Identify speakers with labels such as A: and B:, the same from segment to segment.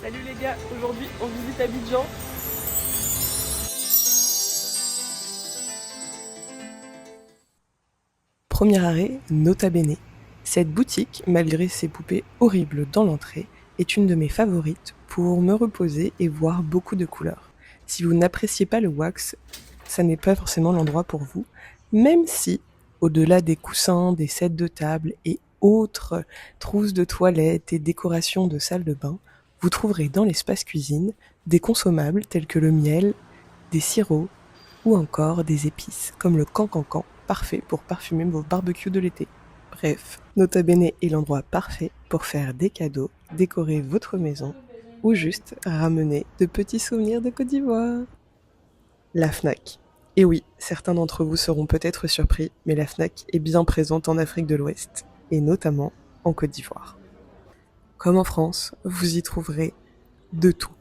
A: Salut les gars, aujourd'hui on visite Abidjan.
B: Premier arrêt, Nota Bene. Cette boutique, malgré ses poupées horribles dans l'entrée, est une de mes favorites pour me reposer et voir beaucoup de couleurs. Si vous n'appréciez pas le wax, ça n'est pas forcément l'endroit pour vous, même si, au-delà des coussins, des sets de table et autres trousses de toilettes et décorations de salle de bain, vous trouverez dans l'espace cuisine des consommables tels que le miel, des sirops ou encore des épices comme le cancancan, parfait pour parfumer vos barbecues de l'été. Bref, Nota Bene est l'endroit parfait pour faire des cadeaux, décorer votre maison ou juste ramener de petits souvenirs de Côte d'Ivoire. La Fnac. Et oui, certains d'entre vous seront peut-être surpris, mais la Fnac est bien présente en Afrique de l'Ouest, et notamment en Côte d'Ivoire. Comme en France, vous y trouverez de tout.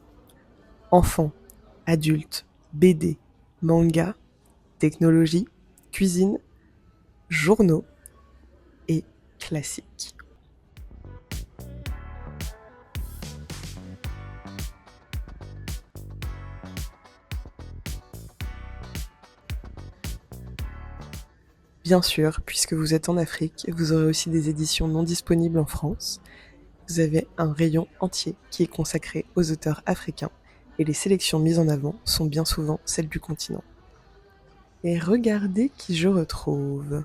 B: Enfants, adultes, BD, manga, technologie, cuisine, journaux et classiques. Bien sûr, puisque vous êtes en Afrique, vous aurez aussi des éditions non disponibles en France. Vous avez un rayon entier qui est consacré aux auteurs africains et les sélections mises en avant sont bien souvent celles du continent. Et regardez qui je retrouve.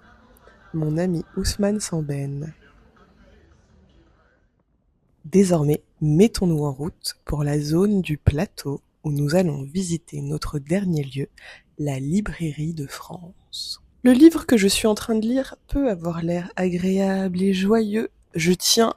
B: Mon ami Ousmane Samben. Désormais, mettons-nous en route pour la zone du plateau où nous allons visiter notre dernier lieu, la librairie de France. Le livre que je suis en train de lire peut avoir l'air agréable et joyeux. Je tiens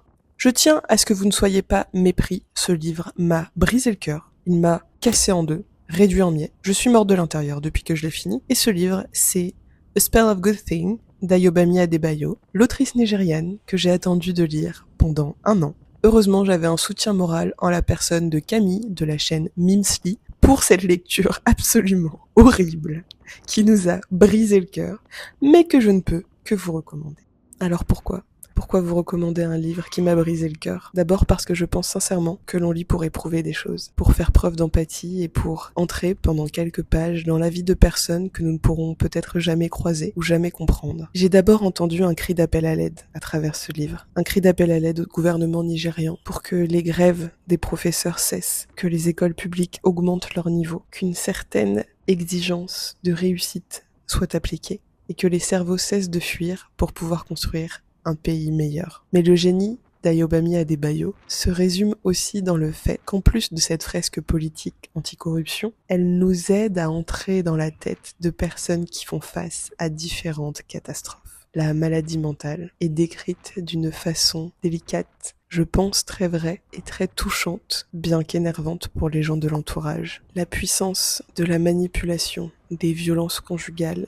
B: à ce que vous ne soyez pas mépris. Ce livre m'a brisé le cœur. Il m'a cassé en deux, réduit en miettes. Je suis morte de l'intérieur depuis que je l'ai fini. Et ce livre, c'est A Spell of Good Thing d'Ayobami Adebayo, l'autrice nigériane que j'ai attendu de lire pendant 1 an. Heureusement, j'avais un soutien moral en la personne de Camille de la chaîne Mimsly pour cette lecture absolument horrible qui nous a brisé le cœur, mais que je ne peux que vous recommander. Alors pourquoi ? Pourquoi vous recommander un livre qui m'a brisé le cœur ? D'abord parce que je pense sincèrement que l'on lit pour éprouver des choses, pour faire preuve d'empathie et pour entrer pendant quelques pages dans la vie de personnes que nous ne pourrons peut-être jamais croiser ou jamais comprendre. J'ai d'abord entendu un cri d'appel à l'aide à travers ce livre, un cri d'appel à l'aide au gouvernement nigérian pour que les grèves des professeurs cessent, que les écoles publiques augmentent leur niveau, qu'une certaine exigence de réussite soit appliquée et que les cerveaux cessent de fuir pour pouvoir construire un pays meilleur. Mais le génie d'Ayobami Adebayo se résume aussi dans le fait qu'en plus de cette fresque politique anticorruption, elle nous aide à entrer dans la tête de personnes qui font face à différentes catastrophes. La maladie mentale est décrite d'une façon délicate, je pense très vraie et très touchante, bien qu'énervante pour les gens de l'entourage. La puissance de la manipulation, des violences conjugales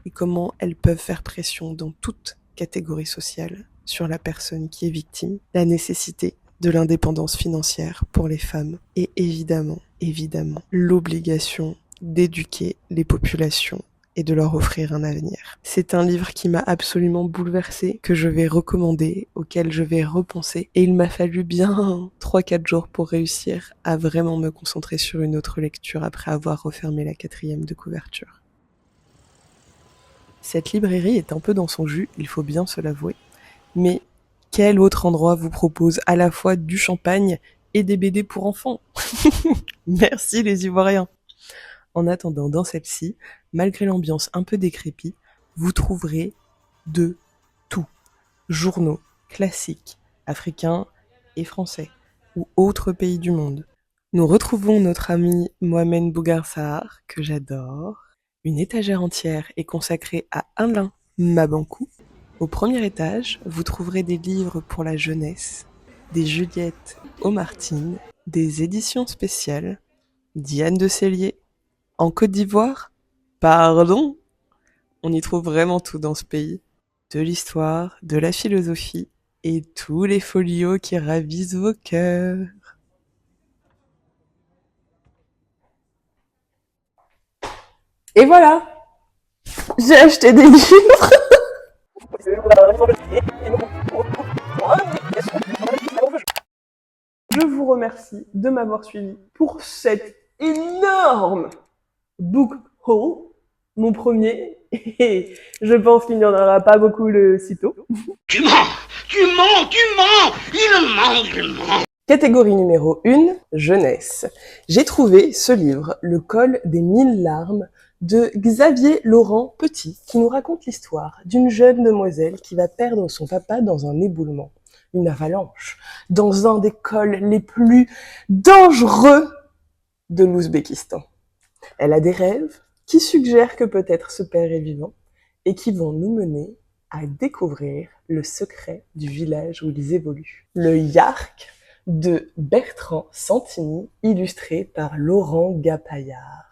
B: et comment elles peuvent faire pression dans toute catégorie sociale sur la personne qui est victime, la nécessité de l'indépendance financière pour les femmes et évidemment, l'obligation d'éduquer les populations et de leur offrir un avenir. C'est un livre qui m'a absolument bouleversée, que je vais recommander, auquel je vais repenser, et il m'a fallu bien 3-4 jours pour réussir à vraiment me concentrer sur une autre lecture après avoir refermé la 4e de couverture. Cette librairie est un peu dans son jus, il faut bien se l'avouer. Mais quel autre endroit vous propose à la fois du champagne et des BD pour enfants ? Merci les Ivoiriens. En attendant, dans celle-ci, malgré l'ambiance un peu décrépite, vous trouverez de tout. Journaux, classiques, africains et français, ou autres pays du monde. Nous retrouvons notre ami Mohamed Bougar Sahar, que j'adore. Une étagère entière est consacrée à Alain Mabankou. Au premier étage, vous trouverez des livres pour la jeunesse, des Juliette Aumartine, des éditions spéciales, Diane de Cellier. En Côte d'Ivoire ? Pardon ? On y trouve vraiment tout dans ce pays. De l'histoire, de la philosophie et tous les folios qui ravissent vos cœurs.
A: Et voilà, j'ai acheté des livres.
B: je vous remercie de m'avoir suivi pour cet énorme book haul, mon premier, et je pense qu'il n'y en aura pas beaucoup le sitôt.
C: Tu mens, il ment.
B: Catégorie numéro 1, jeunesse. J'ai trouvé ce livre, Le col des 1000 larmes, de Xavier Laurent Petit, qui nous raconte l'histoire d'une jeune demoiselle qui va perdre son papa dans un éboulement, une avalanche, dans un des cols les plus dangereux de l'Ouzbékistan. Elle a des rêves qui suggèrent que peut-être ce père est vivant et qui vont nous mener à découvrir le secret du village où ils évoluent. Le Yark de Bertrand Santini, illustré par Laurent Gapaillard.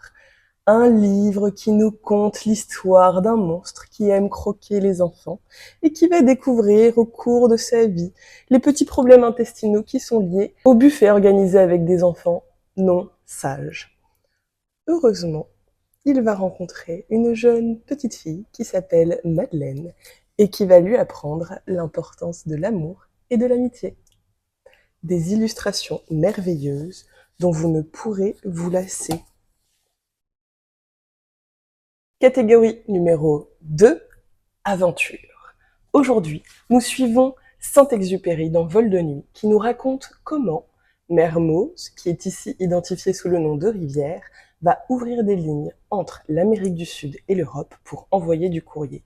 B: Un livre qui nous conte l'histoire d'un monstre qui aime croquer les enfants et qui va découvrir au cours de sa vie les petits problèmes intestinaux qui sont liés au buffet organisé avec des enfants non sages. Heureusement, il va rencontrer une jeune petite fille qui s'appelle Madeleine et qui va lui apprendre l'importance de l'amour et de l'amitié. Des illustrations merveilleuses dont vous ne pourrez vous lasser. Catégorie numéro 2, aventure. Aujourd'hui, nous suivons Saint-Exupéry dans Vol de nuit, qui nous raconte comment Mermoz, qui est ici identifié sous le nom de Rivière, va ouvrir des lignes entre l'Amérique du Sud et l'Europe pour envoyer du courrier.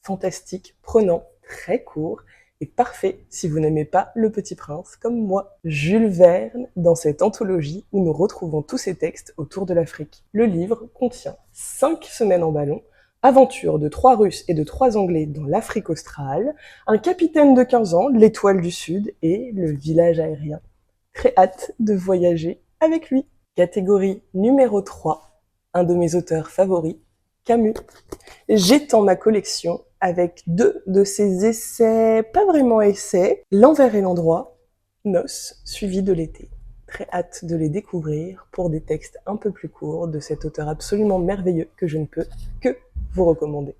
B: Fantastique, prenant, très court, et parfait si vous n'aimez pas Le Petit Prince comme moi. Jules Verne, dans cette anthologie où nous retrouvons tous ces textes autour de l'Afrique. Le livre contient 5 semaines en ballon, aventure de 3 Russes et de 3 Anglais dans l'Afrique australe, un capitaine de 15 ans, l'Étoile du Sud et le village aérien. Très hâte de voyager avec lui. Catégorie numéro 3, un de mes auteurs favoris, Camus. J'étends ma collection avec 2 de ses essais, pas vraiment essais, L'envers et l'endroit, Noces, suivi de l'été. Très hâte de les découvrir pour des textes un peu plus courts de cet auteur absolument merveilleux que je ne peux que vous recommander.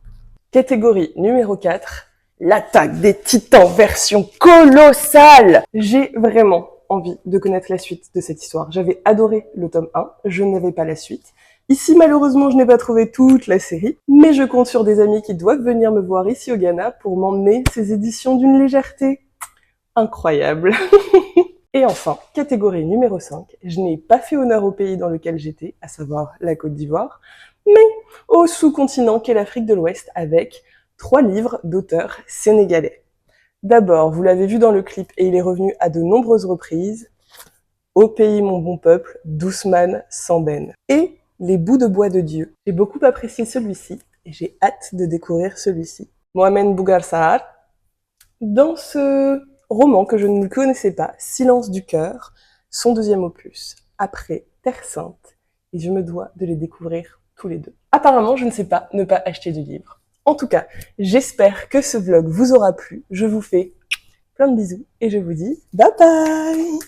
B: Catégorie numéro 4, L'attaque des titans version colossale. J'ai vraiment envie de connaître la suite de cette histoire. J'avais adoré le tome 1, je n'avais pas la suite. Ici, malheureusement, je n'ai pas trouvé toute la série, mais je compte sur des amis qui doivent venir me voir ici au Ghana pour m'emmener ces éditions d'une légèreté incroyable. Et enfin, catégorie numéro 5, je n'ai pas fait honneur au pays dans lequel j'étais, à savoir la Côte d'Ivoire, mais au sous-continent qu'est l'Afrique de l'Ouest avec 3 livres d'auteurs sénégalais. D'abord, vous l'avez vu dans le clip et il est revenu à de nombreuses reprises, Au pays mon bon peuple, d'Ousmane Sembène. Et Les bouts de bois de Dieu. J'ai beaucoup apprécié celui-ci et j'ai hâte de découvrir celui-ci. Mohamed Bougar Sahar, dans ce roman que je ne connaissais pas, Silence du cœur, son 2e opus, après Terre Sainte, et je me dois de les découvrir tous les 2. Apparemment, je ne sais pas ne pas acheter de livres. En tout cas, j'espère que ce vlog vous aura plu. Je vous fais plein de bisous et je vous dis bye bye!